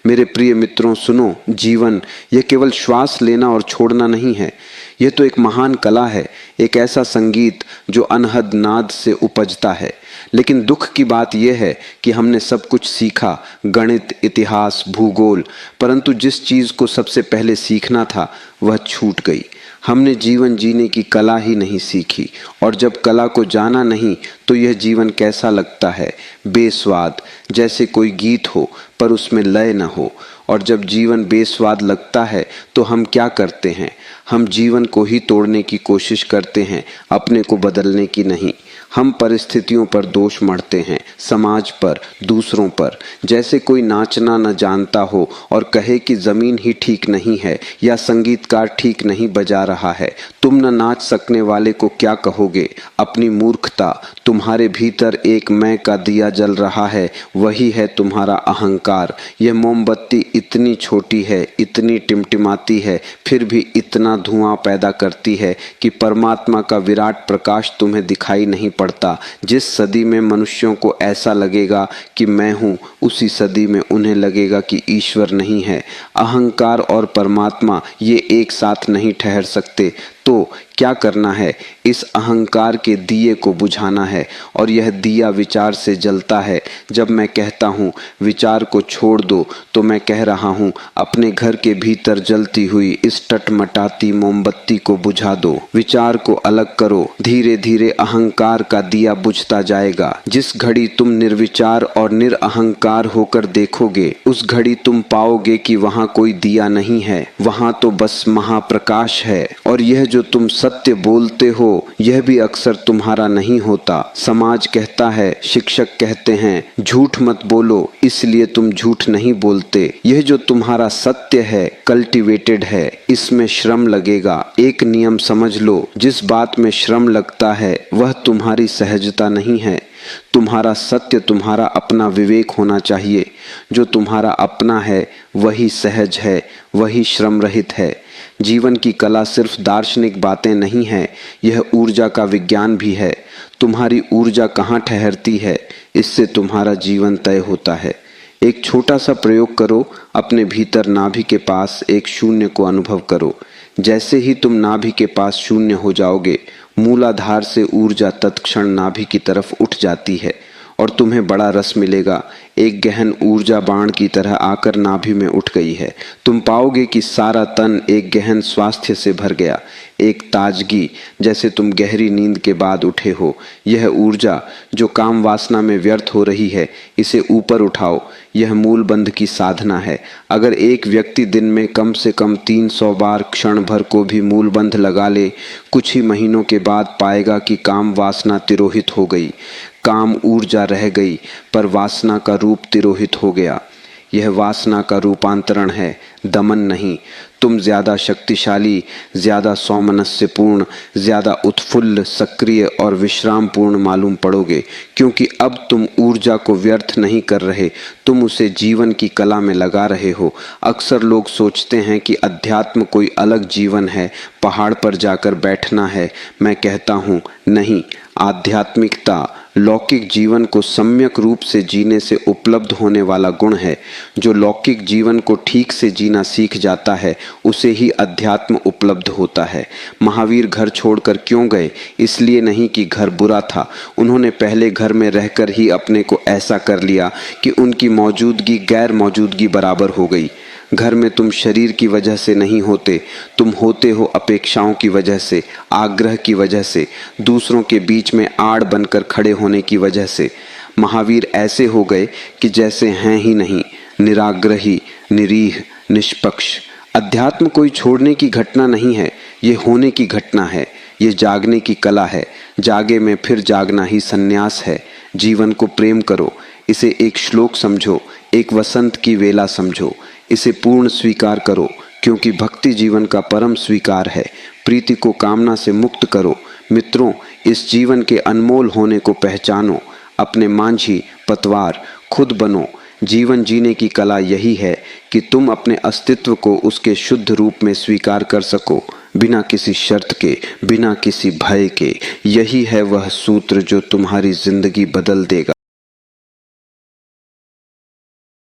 मेरे प्रिय मित्रों सुनो, जीवन यह केवल श्वास लेना और छोड़ना नहीं है। यह तो एक महान कला है, एक ऐसा संगीत जो अनहद नाद से उपजता है। लेकिन दुख की बात यह है कि हमने सब कुछ सीखा, गणित, इतिहास, भूगोल, परंतु जिस चीज को सबसे पहले सीखना था वह छूट गई। हमने जीवन जीने की कला ही नहीं सीखी, और जब कला को जाना नहीं तो यह जीवन कैसा लगता है, बेस्वाद, जैसे कोई गीत हो पर उसमें लय न हो। और जब जीवन बेस्वाद लगता है तो हम क्या करते हैं? हम जीवन को ही तोड़ने की कोशिश करते हैं, अपने को बदलने की नहीं। हम परिस्थितियों पर दोष मढ़ते हैं, समाज पर, दूसरों पर, जैसे कोई नाचना न जानता हो और कहे कि जमीन ही ठीक नहीं है या संगीतकार ठीक नहीं बजा रहा है। तुम न नाच सकने वाले को क्या कहोगे? अपनी मूर्खता। तुम्हारे भीतर एक मैं का दिया जल रहा है, वही है तुम्हारा अहंकार। यह मोमबत्ती इतनी छोटी है, इतनी टिमटिमाती है, फिर भी इतना धुआं पैदा करती है कि परमात्मा का विराट प्रकाश तुम्हें दिखाई नहीं पड़ता। जिस सदी में मनुष्यों को ऐसा लगेगा कि मैं हूँ, उसी सदी में उन्हें लगेगा कि ईश्वर नहीं है। अहंकार और परमात्मा ये एक साथ नहीं ठहर सकते। तो क्या करना है? इस अहंकार के दिए को बुझाना है, और यह दिया विचार से जलता है। जब मैं कहता हूँ विचार को छोड़ दो, तो मैं कह रहा हूँ अपने घर के भीतर जलती हुई इस टटमटाती मोमबत्ती को बुझा दो। विचार को अलग करो, धीरे धीरे अहंकार का दिया बुझता जाएगा। जिस घड़ी तुम निर्विचार और निरअहंकार होकर देखोगे, उस घड़ी तुम पाओगे कि वहाँ कोई दिया नहीं है, वहाँ तो बस महाप्रकाश है। और यह जो तुम सत्य बोलते हो, यह भी अक्सर तुम्हारा नहीं होता। समाज कहता है, शिक्षक कहते हैं, झूठ मत बोलो, इसलिए तुम झूठ नहीं बोलते। यह जो तुम्हारा सत्य है, कल्टीवेटेड है, इसमें श्रम लगेगा। एक नियम समझ लो, जिस बात में श्रम लगता है वह तुम्हारी सहजता नहीं है। तुम्हारा सत्य तुम्हारा अपना विवेक होना चाहिए। जो तुम्हारा अपना है वही सहज है, वही श्रम रहित है। जीवन की कला सिर्फ दार्शनिक बातें नहीं है, यह ऊर्जा का विज्ञान भी है। तुम्हारी ऊर्जा कहाँ ठहरती है, इससे तुम्हारा जीवन तय होता है। एक छोटा सा प्रयोग करो, अपने भीतर नाभि के पास एक शून्य को अनुभव करो। जैसे ही तुम नाभि के पास शून्य हो जाओगे, मूलाधार से ऊर्जा तत्क्षण नाभि की तरफ उठ जाती है और तुम्हें बड़ा रस मिलेगा। एक गहन ऊर्जा बाण की तरह आकर नाभि में उठ गई है। तुम पाओगे कि सारा तन एक गहन स्वास्थ्य से भर गया, एक ताजगी, जैसे तुम गहरी नींद के बाद उठे हो। यह ऊर्जा जो काम वासना में व्यर्थ हो रही है, इसे ऊपर उठाओ। यह मूल बंध की साधना है। अगर एक व्यक्ति दिन में कम से कम 300 बार क्षण भर को भी मूल बंध लगा ले, कुछ ही महीनों के बाद पाएगा कि काम वासना तिरोहित हो गई। काम ऊर्जा रह गई, पर वासना का रूप तिरोहित हो गया। यह वासना का रूपांतरण है, दमन नहीं। तुम ज्यादा शक्तिशाली, ज्यादा सौमनस्यपूर्ण, ज्यादा उत्फुल्ल, सक्रिय और विश्रामपूर्ण मालूम पड़ोगे, क्योंकि अब तुम ऊर्जा को व्यर्थ नहीं कर रहे, तुम उसे जीवन की कला में लगा रहे हो। अक्सर लोग सोचते हैं कि अध्यात्म कोई अलग जीवन है, पहाड़ पर जाकर बैठना है। मैं कहता हूँ नहीं, आध्यात्मिकता लौकिक जीवन को सम्यक रूप से जीने से उपलब्ध होने वाला गुण है। जो लौकिक जीवन को ठीक से जीना सीख जाता है, उसे ही अध्यात्म उपलब्ध होता है। महावीर घर छोड़कर क्यों गए? इसलिए नहीं कि घर बुरा था, उन्होंने पहले घर में रहकर ही अपने को ऐसा कर लिया कि उनकी मौजूदगी गैर मौजूदगी बराबर हो गई। घर में तुम शरीर की वजह से नहीं होते, तुम होते हो अपेक्षाओं की वजह से, आग्रह की वजह से, दूसरों के बीच में आड़ बनकर खड़े होने की वजह से। महावीर ऐसे हो गए कि जैसे हैं ही नहीं, निराग्रही, निरीह, निष्पक्ष। अध्यात्म कोई छोड़ने की घटना नहीं है, ये होने की घटना है। ये जागने की कला है। जागे में फिर जागना ही सन्यास है। जीवन को प्रेम करो, इसे एक श्लोक समझो, एक वसंत की वेला समझो। इसे पूर्ण स्वीकार करो, क्योंकि भक्ति जीवन का परम स्वीकार है। प्रीति को कामना से मुक्त करो। मित्रों, इस जीवन के अनमोल होने को पहचानो। अपने मांझी, पतवार खुद बनो। जीवन जीने की कला यही है कि तुम अपने अस्तित्व को उसके शुद्ध रूप में स्वीकार कर सको, बिना किसी शर्त के, बिना किसी भय के। यही है वह सूत्र जो तुम्हारी जिंदगी बदल देगा।